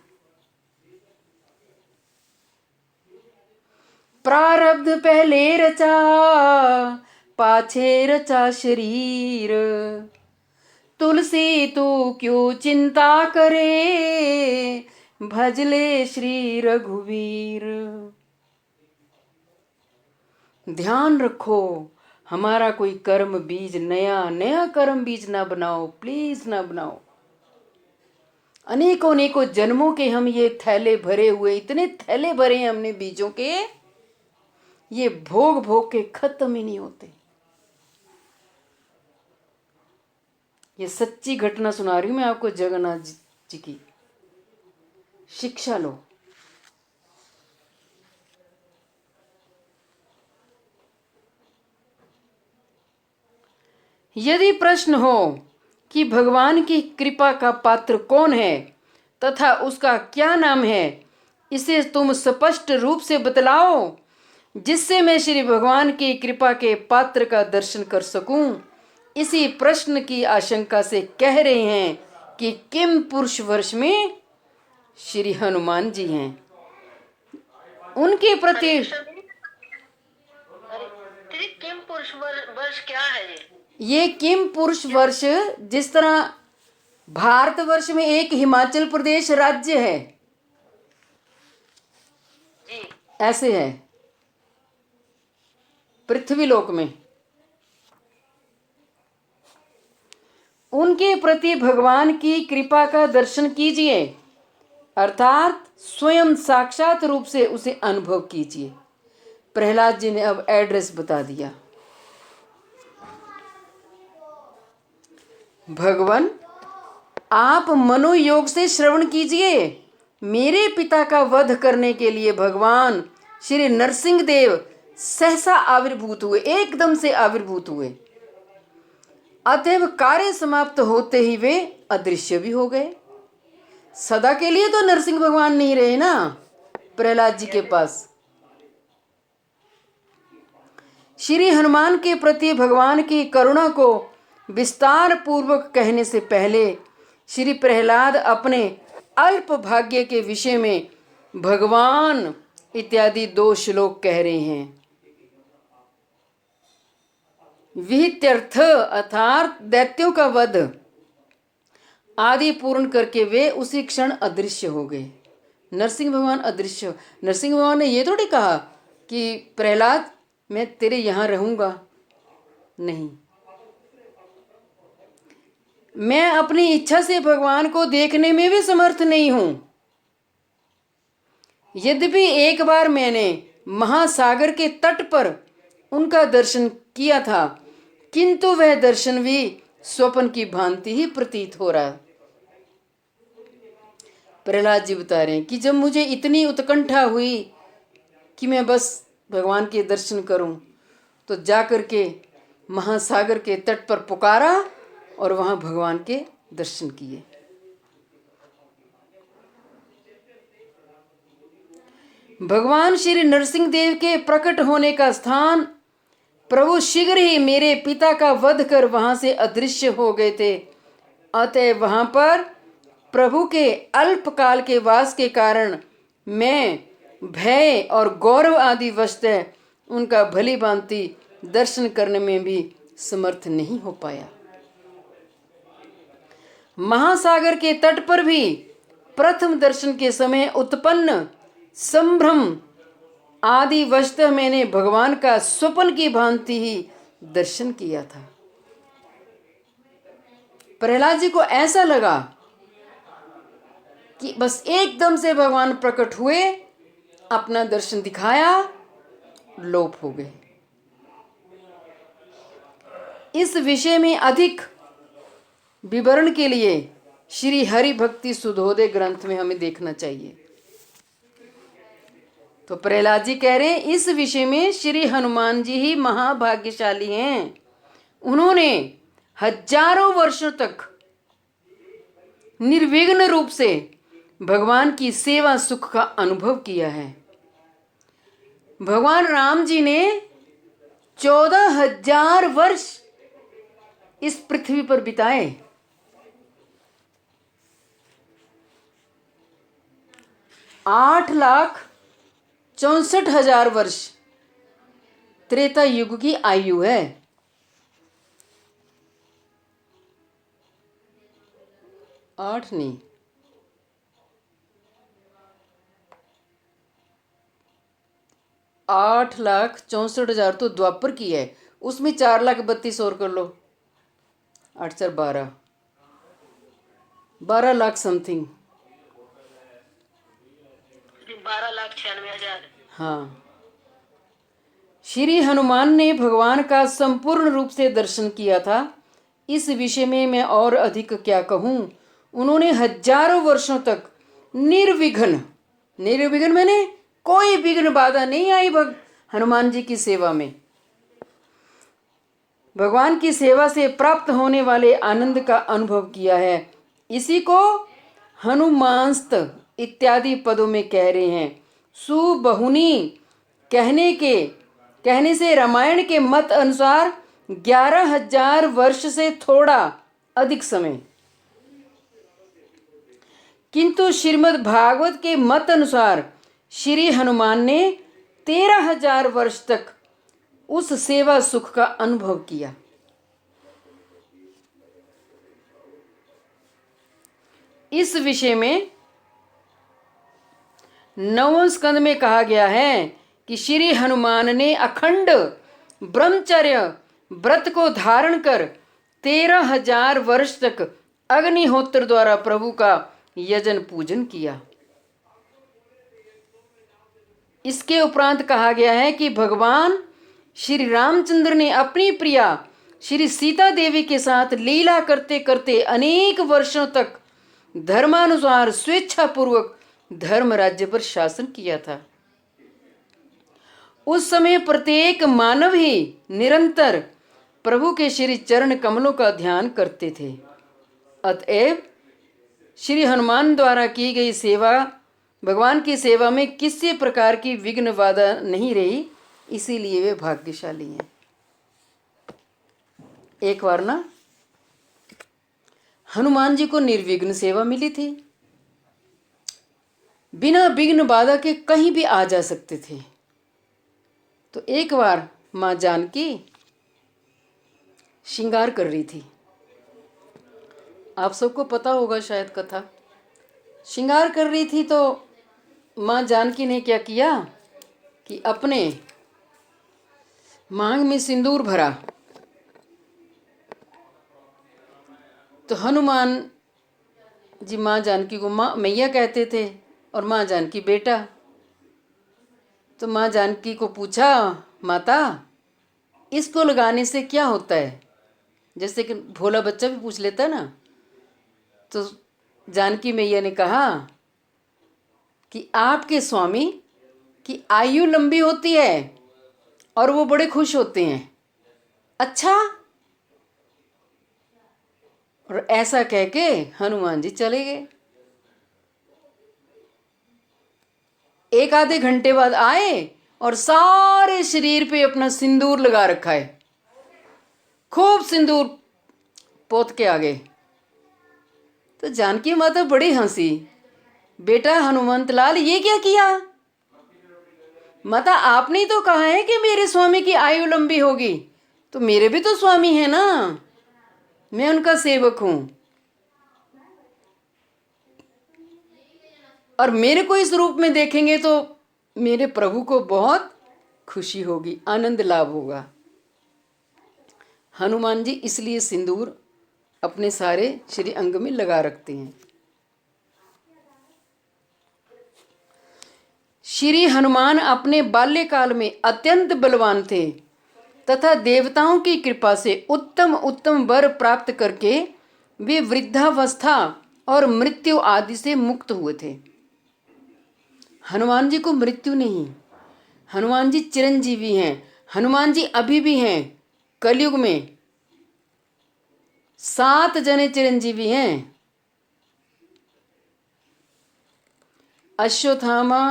प्रारब्ध पहले रचा, पाछे रचा शरीर, तुलसी तू क्यों चिंता करे, भजले श्री रघुवीर। ध्यान रखो, हमारा कोई कर्म बीज नया नया कर्म बीज ना बनाओ, प्लीज ना बनाओ। अनेकों अनेकों जन्मों के हम ये थैले भरे हुए, इतने थैले भरे हैं हमने बीजों के, ये भोग भोग के खत्म ही नहीं होते। ये सच्ची घटना सुना रही हूं मैं आपको, जगन्नाथ जी की। शिक्षा लो। यदि प्रश्न हो कि भगवान की कृपा का पात्र कौन है तथा उसका क्या नाम है, इसे तुम स्पष्ट रूप से बतलाओ, जिससे मैं श्री भगवान की कृपा के पात्र का दर्शन कर सकूं। इसी प्रश्न की आशंका से कह रहे हैं कि किम पुरुष वर्ष में श्री हनुमान जी हैं। उनके प्रति किम पुरुष वर्ष क्या है? ये किम पुरुष वर्ष, जिस तरह भारतवर्ष में एक हिमाचल प्रदेश राज्य है जी, ऐसे है पृथ्वीलोक में। उनके प्रति भगवान की कृपा का दर्शन कीजिए, अर्थात स्वयं साक्षात रूप से उसे अनुभव कीजिए। प्रहलाद जी ने अब एड्रेस बता दिया। भगवान, आप मनोयोग से श्रवण कीजिए। मेरे पिता का वध करने के लिए भगवान श्री नरसिंह देव सहसा आविर्भूत हुए, एकदम से आविर्भूत हुए। अतएव कार्य समाप्त होते ही वे अदृश्य भी हो गए। सदा के लिए तो नरसिंह भगवान नहीं रहे ना प्रहलाद जी के पास। श्री हनुमान के प्रति भगवान की करुणा को विस्तार पूर्वक कहने से पहले श्री प्रहलाद अपने अल्प भाग्य के विषय में भगवान इत्यादि 2 श्लोक कह रहे हैं। विहित्यर्थ अर्थात दैत्यों का वध आदि पूर्ण करके वे उसी क्षण अदृश्य हो गए। नरसिंह भगवान अदृश्य। नरसिंह भगवान ने ये थोड़ी कहा कि प्रहलाद मैं तेरे यहां रहूंगा, नहीं। मैं अपनी इच्छा से भगवान को देखने में भी समर्थ नहीं हूं। यद्यपि एक बार मैंने महासागर के तट पर उनका दर्शन किया था, किंतु वह दर्शन भी स्वप्न की भांति ही प्रतीत हो रहा। प्रहलाद जी बता रहे हैं कि जब मुझे इतनी उत्कंठा हुई कि मैं बस भगवान के दर्शन करूं, तो जाकर के महासागर के तट पर पुकारा और वहां भगवान के दर्शन किए। भगवान श्री नरसिंह देव के प्रकट होने का स्थान प्रभु शीघ्र ही मेरे पिता का वध कर वहां से अदृश्य हो गए थे। अतः वहां पर प्रभु के अल्पकाल के वास के कारण मैं भय और गौरव आदि वशतः उनका भली भांति दर्शन करने में भी समर्थ नहीं हो पाया। महासागर के तट पर भी प्रथम दर्शन के समय उत्पन्न संभ्रम आदि वशतः मैंने भगवान का स्वप्न की भांति ही दर्शन किया था। प्रहलाद जी को ऐसा लगा कि बस एकदम से भगवान प्रकट हुए, अपना दर्शन दिखाया, लोप हो गए। इस विषय में अधिक विवरण के लिए श्री हरि भक्ति सुधोदय ग्रंथ में हमें देखना चाहिए। तो प्रहलाद जी कह रहे हैं इस विषय में श्री हनुमान जी ही महाभाग्यशाली हैं। उन्होंने हजारों वर्षों तक निर्विघ्न रूप से भगवान की सेवा सुख का अनुभव किया है। भगवान राम जी ने 14,000 वर्ष इस पृथ्वी पर बिताए। 8,64,000 वर्ष त्रेता युग की आयु है। 8 नहीं, 8,64,000 तो द्वापर की है, उसमें 4,32,000 और कर लो, 8 4 12, 12 लाख समथिंग। 12,96,000। हाँ, श्री हनुमान ने भगवान का संपूर्ण रूप से दर्शन किया था। इस विषय में मैं और अधिक क्या कहूँ। उन्होंने हजारों वर्षों तक निर्विघ्न, निर्विघ्न मैंने कोई विघ्न बाधा नहीं आई हनुमान जी की सेवा में। भगवान की सेवा से प्राप्त होने वाले आनंद का अनुभव किया है। इसी को हनुमांस्त इत्यादि पदों में कह रहे हैं। सुबहुनी कहने से रामायण के मत अनुसार 11,000 वर्ष से थोड़ा अधिक समय, किंतु श्रीमद् भागवत के मत अनुसार श्री हनुमान ने 13,000 वर्ष तक उस सेवा सुख का अनुभव किया। इस विषय में 9वें स्कंद में कहा गया है कि श्री हनुमान ने अखंड ब्रह्मचर्य व्रत को धारण कर 13,000 वर्ष तक अग्निहोत्र द्वारा प्रभु का यजन पूजन किया। इसके उपरांत कहा गया है कि भगवान श्री रामचंद्र ने अपनी प्रिया श्री सीता देवी के साथ लीला करते करते अनेक वर्षों तक धर्मानुसार स्वेच्छापूर्वक धर्म राज्य पर शासन किया था। उस समय प्रत्येक मानव ही निरंतर प्रभु के श्री चरण कमलों का ध्यान करते थे। अतएव श्री हनुमान द्वारा की गई सेवा, भगवान की सेवा में किसी प्रकार की विघ्न बाधा नहीं रही, इसीलिए वे भाग्यशाली हैं। एक बार ना हनुमान जी को निर्विघ्न सेवा मिली थी, बिना विघ्न बाधा के कहीं भी आ जा सकते थे। तो एक बार माँ जानकी श्रृंगार कर रही थी, आप सबको पता होगा शायद कथा। श्रृंगार कर रही थी तो माँ जानकी ने क्या किया कि अपने मांग में सिंदूर भरा। तो हनुमान जी माँ जानकी को माँ मैया कहते थे और माँ जानकी बेटा। तो माँ जानकी को पूछा, माता इसको लगाने से क्या होता है? जैसे कि भोला बच्चा भी पूछ लेता ना। तो जानकी मैया ने कहा कि आपके स्वामी की आयु लंबी होती है और वो बड़े खुश होते हैं। अच्छा, और ऐसा कह के हनुमान जी चले गए। एक आधे घंटे बाद आए और सारे शरीर पे अपना सिंदूर लगा रखा है, खूब सिंदूर पोत के आ गए। तो जानकी माता बड़ी हंसी, बेटा हनुमंत लाल ये क्या किया? माता आपने ही तो कहा है कि मेरे स्वामी की आयु लंबी होगी, तो मेरे भी तो स्वामी है ना, मैं उनका सेवक हूं और मेरे को इस रूप में देखेंगे तो मेरे प्रभु को बहुत खुशी होगी, आनंद लाभ होगा। हनुमान जी इसलिए सिंदूर अपने सारे श्री अंग में लगा रखते हैं। श्री हनुमान अपने बाल्यकाल में अत्यंत बलवान थे तथा देवताओं की कृपा से उत्तम उत्तम वर प्राप्त करके वे वृद्धावस्था और मृत्यु आदि से मुक्त हुए थे। हनुमान जी को मृत्यु नहीं, हनुमान जी चिरंजीवी हैं। हनुमान जी अभी भी हैं, कलयुग में 7 जने चिरंजीवी हैं। अश्वत्थामा,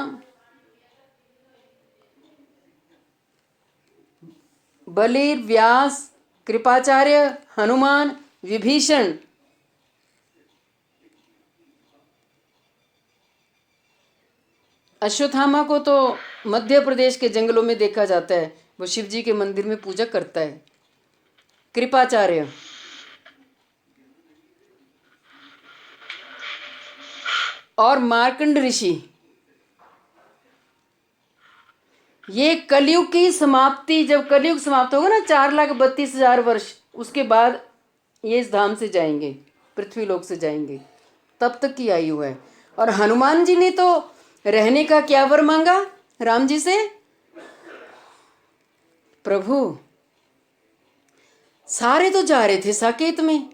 बलि, व्यास, कृपाचार्य, हनुमान, विभीषण। अश्वत्थामा को तो मध्य प्रदेश के जंगलों में देखा जाता है, वो शिव जी के मंदिर में पूजा करता है। कृपाचार्य, और मार्कंड ऋषि, ये कलयुग की समाप्ति, जब कलयुग समाप्त होगा ना 4,32,000 वर्ष, उसके बाद ये इस धाम से जाएंगे, पृथ्वी लोक से जाएंगे, तब तक की आयु है। और हनुमान जी ने तो रहने का क्या वर मांगा राम जी से? प्रभु सारे तो जा रहे थे साकेत में,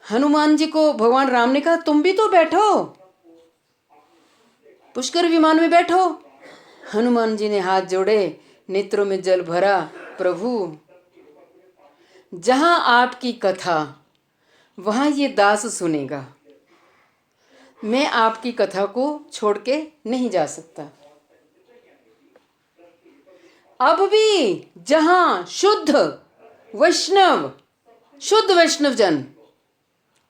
हनुमान जी को भगवान राम ने कहा तुम भी तो बैठो, पुष्कर विमान में बैठो। हनुमान जी ने हाथ जोड़े, नेत्रों में जल भरा, प्रभु जहां आपकी कथा वहां ये दास सुनेगा, मैं आपकी कथा को छोड़ के नहीं जा सकता। अब भी जहां शुद्ध वैष्णव जन,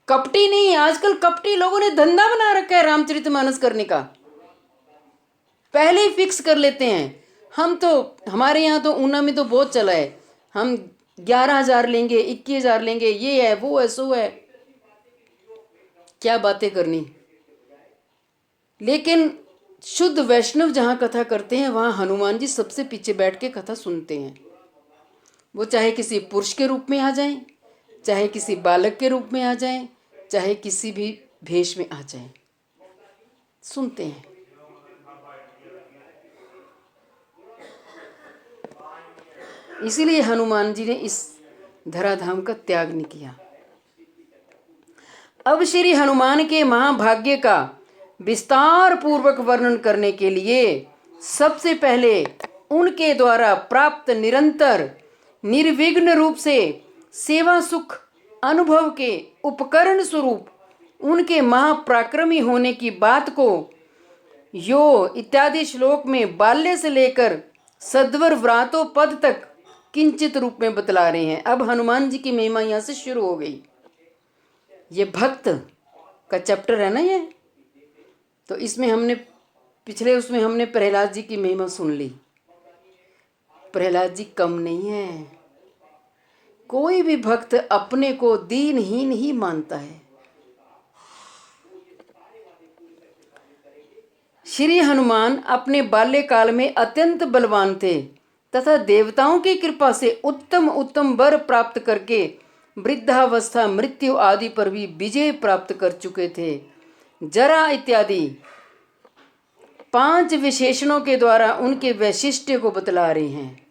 कपटी नहीं, आजकल कपटी लोगों ने धंधा बना रखा है रामचरितमानस करने का, पहले ही फिक्स कर लेते हैं। हम तो, हमारे यहाँ तो ऊना में तो बहुत चला है, हम 11,000 लेंगे, 21,000 लेंगे, ये है वो है सो है, क्या बातें करनी। लेकिन शुद्ध वैष्णव जहाँ कथा करते हैं वहाँ हनुमान जी सबसे पीछे बैठ के कथा सुनते हैं। वो चाहे किसी पुरुष के रूप में आ जाएं, चाहे किसी बालक के रूप में आ जाएं, चाहे किसी भी भेष में आ जाएं, सुनते हैं। इसीलिए हनुमान जी ने इस धराधाम का त्याग नहीं किया। अब श्री हनुमान के महाभाग्य का विस्तार पूर्वक वर्णन करने के लिए सबसे पहले उनके द्वारा प्राप्त निरंतर निर्विघ्न रूप से सेवा सुख अनुभव के उपकरण स्वरूप उनके महापराक्रमी होने की बात को यो इत्यादि श्लोक में बाल्य से लेकर सद्वर व्रातो पद तक किंचित रूप में बतला रहे हैं। अब हनुमान जी की महिमा यहाँ से शुरू हो गई। ये भक्त का चैप्टर है ना ये, तो इसमें हमने पिछले उसमें हमने प्रहलाद जी की महिमा सुन ली। प्रहलाद जी कम नहीं है, कोई भी भक्त अपने को दीनहीन ही मानता है। श्री हनुमान अपने बाल्यकाल में अत्यंत बलवान थे तथा देवताओं की कृपा से उत्तम उत्तम वर प्राप्त करके वृद्धावस्था मृत्यु आदि पर भी विजय प्राप्त कर चुके थे। जरा इत्यादि 5 विशेषणों के द्वारा उनके वैशिष्ट्य को बतला रहे हैं।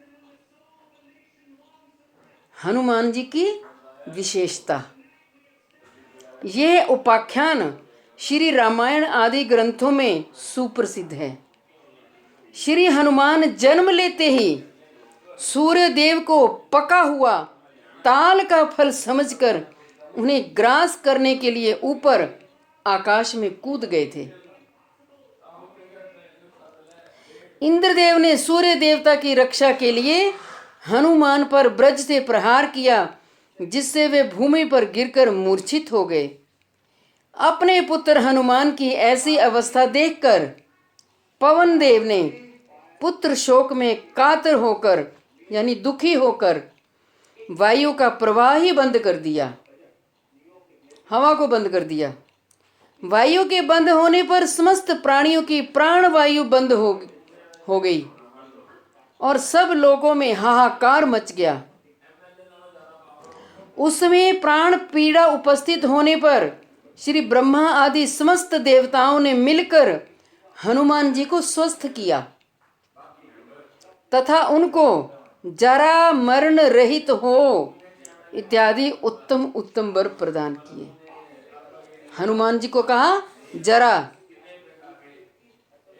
हनुमान जी की विशेषता, यह उपाख्यान श्री रामायण आदि ग्रंथों में सुप्रसिद्ध है। श्री हनुमान जन्म लेते ही सूर्य देव को पका हुआ ताल का फल समझकर उन्हें ग्रास करने के लिए ऊपर आकाश में कूद गए थे। इंद्रदेव ने सूर्य देवता की रक्षा के लिए हनुमान पर ब्रज से प्रहार किया, जिससे वे भूमि पर गिरकर मूर्छित हो गए। अपने पुत्र हनुमान की ऐसी अवस्था देखकर पवन देव ने पुत्र शोक में कातर होकर यानी दुखी होकर वायु का प्रवाह ही बंद कर दिया, हवा को बंद कर दिया। वायु के बंद होने पर समस्त प्राणियों की प्राण वायु बंद हो गई और सब लोगों में हाहाकार मच गया। उसमें प्राण पीड़ा उपस्थित होने पर श्री ब्रह्मा आदि समस्त देवताओं ने मिलकर हनुमान जी को स्वस्थ किया तथा उनको जरा मरण रहित हो इत्यादि उत्तम उत्तम वर प्रदान किए। हनुमान जी को कहा जरा,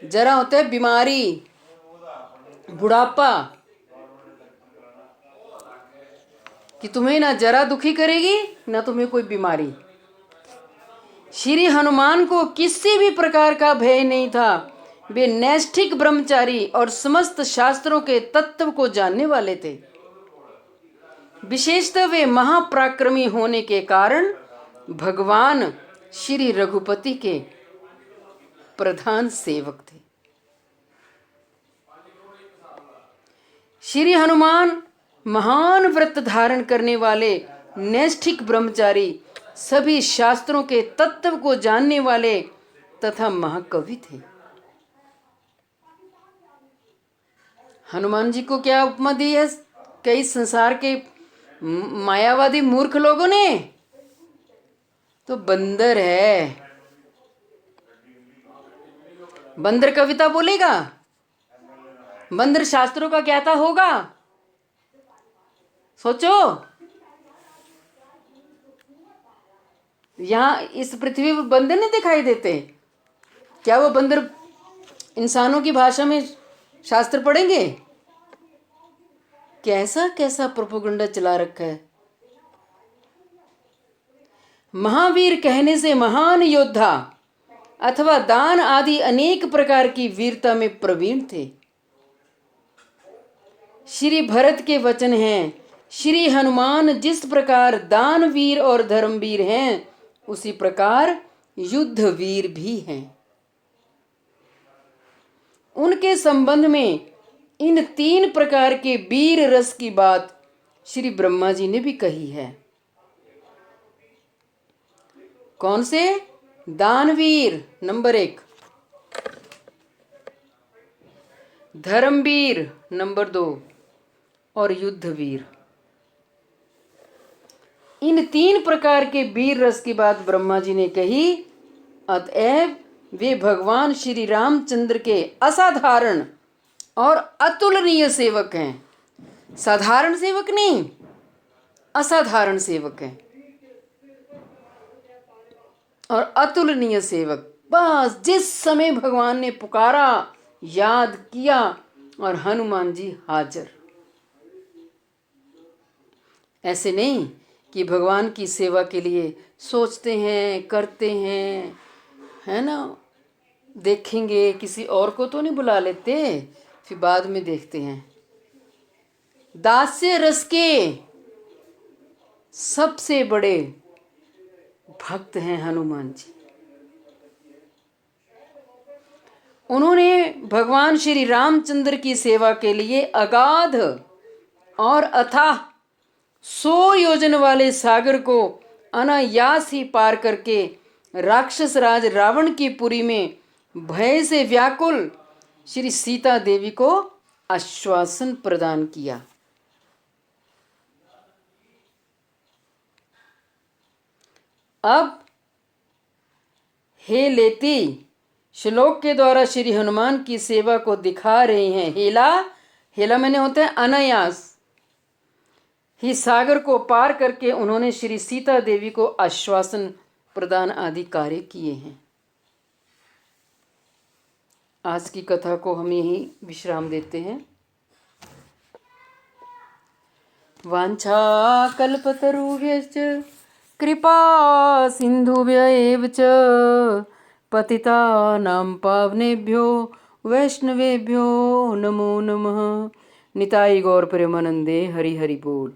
जरा होता है बीमारी, बुढ़ापा, कि तुम्हें ना जरा दुखी करेगी ना तुम्हें कोई बीमारी। श्री हनुमान को किसी भी प्रकार का भय नहीं था। वे नैष्ठिक ब्रह्मचारी और समस्त शास्त्रों के तत्व को जानने वाले थे। विशेषतः वे महापराक्रमी होने के कारण भगवान श्री रघुपति के प्रधान सेवक थे। श्री हनुमान महान व्रत धारण करने वाले नैष्ठिक ब्रह्मचारी, सभी शास्त्रों के तत्व को जानने वाले तथा महाकवि थे। हनुमान जी को क्या उपमा दी है कई संसार के मायावादी मूर्ख लोगों ने? तो बंदर है। बंदर कविता बोलेगा? बंदर शास्त्रों का ज्ञाता होगा? सोचो। यहाँ इस पृथ्वी पर बंदर नहीं दिखाई देते? क्या वो बंदर इंसानों की भाषा में शास्त्र पढ़ेंगे? कैसा कैसा प्रोपोगंडा चला रखा है। महावीर कहने से महान योद्धा अथवा दान आदि अनेक प्रकार की वीरता में प्रवीण थे। श्री भरत के वचन हैं, श्री हनुमान जिस प्रकार दानवीर और धर्मवीर हैं उसी प्रकार युद्धवीर भी हैं। उनके संबंध में इन 3 प्रकार के वीर रस की बात श्री ब्रह्मा जी ने भी कही है। कौन से? दानवीर नंबर 1, धर्मवीर नंबर 2 और युद्धवीर। इन 3 प्रकार के वीर रस की बात ब्रह्मा जी ने कही, अतएव वे भगवान श्री रामचंद्र के असाधारण और अतुलनीय सेवक हैं। साधारण सेवक नहीं, असाधारण सेवक हैं और अतुलनीय सेवक। बस जिस समय भगवान ने पुकारा, याद किया और हनुमान जी हाजिर। ऐसे नहीं कि भगवान की सेवा के लिए सोचते हैं, करते हैं, है ना, देखेंगे, किसी और को तो नहीं बुला लेते, फिर बाद में देखते हैं। दास्य रस के सबसे बड़े भक्त हैं हनुमान जी। उन्होंने भगवान श्री रामचंद्र की सेवा के लिए अगाध और अथाह 100 योजन वाले सागर को अनायास ही पार करके राक्षस राज रावण की पुरी में भय से व्याकुल श्री सीता देवी को आश्वासन प्रदान किया। अब हे लेती श्लोक के द्वारा श्री हनुमान की सेवा को दिखा रहे हैं। हेला, हेला मैंने होता है अनायास ही सागर को पार करके उन्होंने श्री सीता देवी को आश्वासन प्रदान आदि कार्य किए हैं। आज की कथा को हम यहीं विश्राम देते हैं। वांछा कल्पतरुभ्यश्च कृपा सिंधुभ्य एव च पतितानां पावनेभ्यो वैष्णवेभ्यो नमो नमः। निताई गौर प्रेमानंदे। हरि हरि बोल।